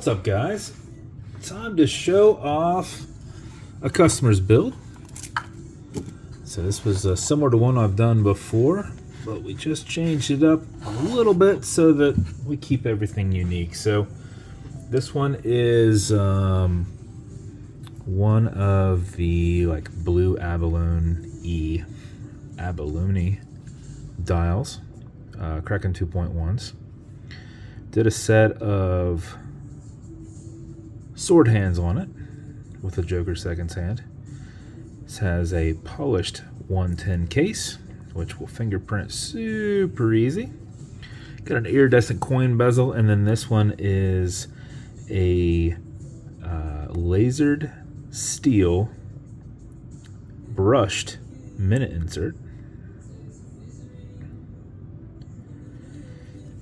What's up, guys? Time to show off a customer's build. So this was similar to one I've done before, but we just changed it up a little bit so that we keep everything unique. So this one is one of the blue abalone dials, Kraken 2.1s. Did a set of sword hands on it with a Joker seconds hand. This has a polished 110 case, which will fingerprint super easy. Got an iridescent coin bezel, and then this one is a lasered steel brushed minute insert.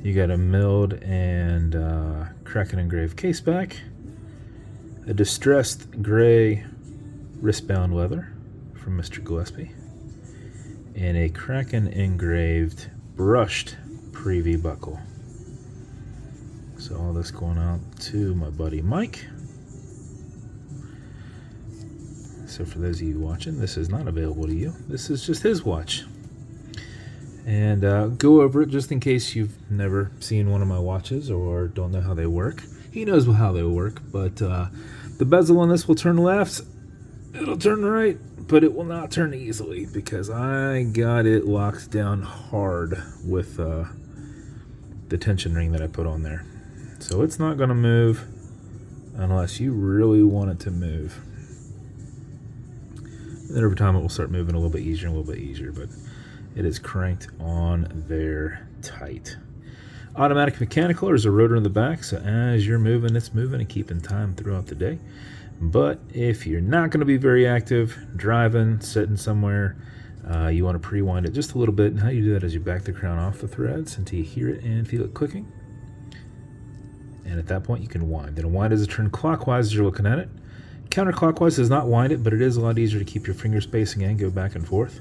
You got a milled and Kraken engraved caseback, a distressed gray wristband leather from Mr. Gillespie, and a Kraken engraved brushed preview buckle. So all this going out to my buddy Mike. So for those of you watching, this is not available to you. This is just his watch. And go over it just in case you've never seen one of my watches or don't know how they work. He knows how they work, but the bezel on this will turn left, it'll turn right, but it will not turn easily because I got it locked down hard with the tension ring that I put on there. So it's not going to move unless you really want it to move. And then over time it will start moving a little bit easier, but it is cranked on there tight. Automatic mechanical, there's a rotor in the back, so as you're moving, it's moving and keeping time throughout the day. But if you're not going to be very active, driving, sitting somewhere, you want to pre-wind it just a little bit. And how you do that is you back the crown off the threads until you hear it and feel it clicking. And at that point, you can wind. And a wind is a turn clockwise as you're looking at it. Counterclockwise does not wind it, but it is a lot easier to keep your finger spacing and go back and forth.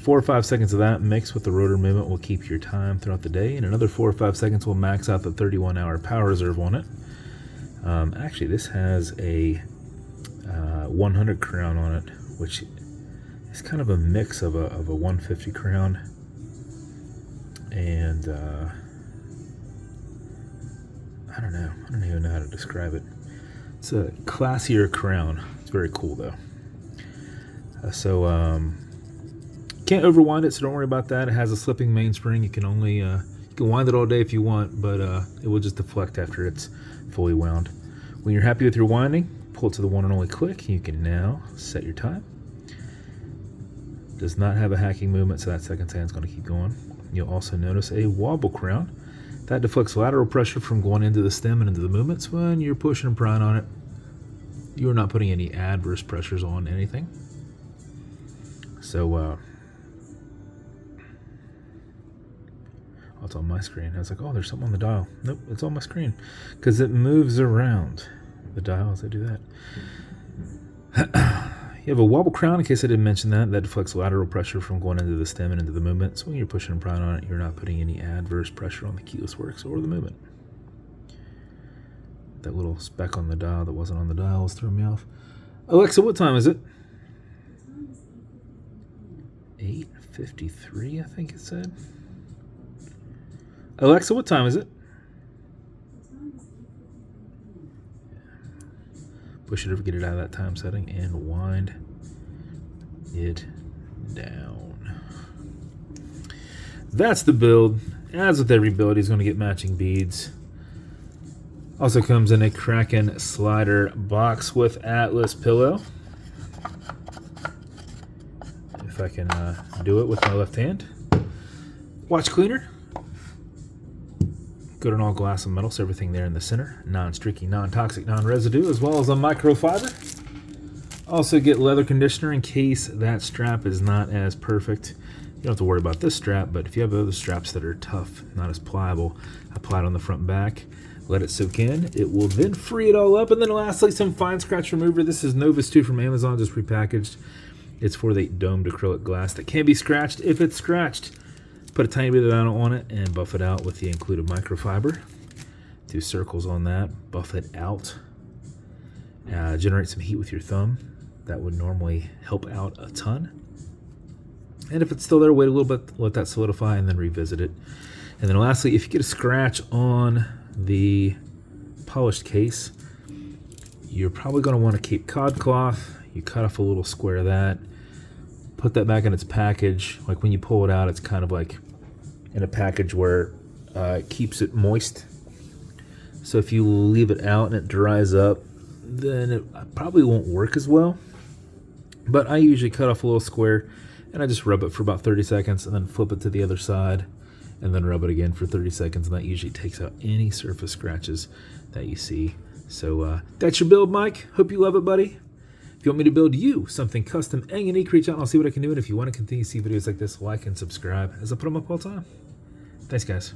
4 or 5 seconds of that mixed with the rotor movement will keep your time throughout the day, and another 4 or 5 seconds will max out the 31-hour power reserve on it. Actually, this has a 100 crown on it, which is kind of a mix of a 150 crown and I don't even know how to describe it. It's a classier crown. It's very cool though. Can't overwind it, so don't worry about that. It has a slipping mainspring. You can only you can wind it all day if you want, but it will just deflect after it's fully wound. When you're happy with your winding, pull it to the one and only click. You can now set your time. Does not have a hacking movement, so that second hand's going to keep going. You'll also notice a wobble crown. That deflects lateral pressure from going into the stem and into the movements. When you're pushing and prying on it, you are not putting any adverse pressures on anything. So, it's on my screen. I was like, oh, there's something on the dial. Nope, it's on my screen because it moves around the dial as I do that. You have a wobble crown, in case I didn't mention that. That deflects lateral pressure from going into the stem and into the movement. So when you're pushing and prying on it, you're not putting any adverse pressure on the keyless works or the movement. That little speck on the dial that wasn't on the dial was throwing me off. Alexa, what time is it? 8:53, I think it said. Alexa, what time is it? Push it over, get it out of that time setting, and wind it down. That's the build. As with every build, he's going to get matching beads. Also comes in a Kraken slider box with Atlas pillow. If I can do it with my left hand. Watch cleaner. Good on all glass and metal, so everything there in the center. Non-streaky, non-toxic, non-residue, as well as a microfiber. Also get leather conditioner in case that strap is not as perfect. You don't have to worry about this strap, but if you have other straps that are tough, not as pliable, apply it on the front and back. Let it soak in. It will then free it all up. And then lastly, some fine scratch remover. This is Novus 2 from Amazon, just repackaged. It's for the domed acrylic glass that can be scratched. If it's scratched, put a tiny bit of vinyl on it and buff it out with the included microfiber. Do circles on that, buff it out. Generate some heat with your thumb. That would normally help out a ton. And if it's still there, wait a little bit, let that solidify, and then revisit it. And then lastly, if you get a scratch on the polished case, you're probably going to want to keep cod cloth. You cut off a little square of that, put that back in its package. Like when you pull it out, it's kind of like in a package where it keeps it moist. So if you leave it out and it dries up, then it probably won't work as well. But I usually cut off a little square and I just rub it for about 30 seconds and then flip it to the other side and then rub it again for 30 seconds, and that usually takes out any surface scratches that you see. So that's your build, Mike. Hope you love it, buddy. If you want me to build you something custom and unique, reach out and I'll see what I can do. And if you want to continue to see videos like this, like and subscribe as I put them up all the time. Thanks, guys.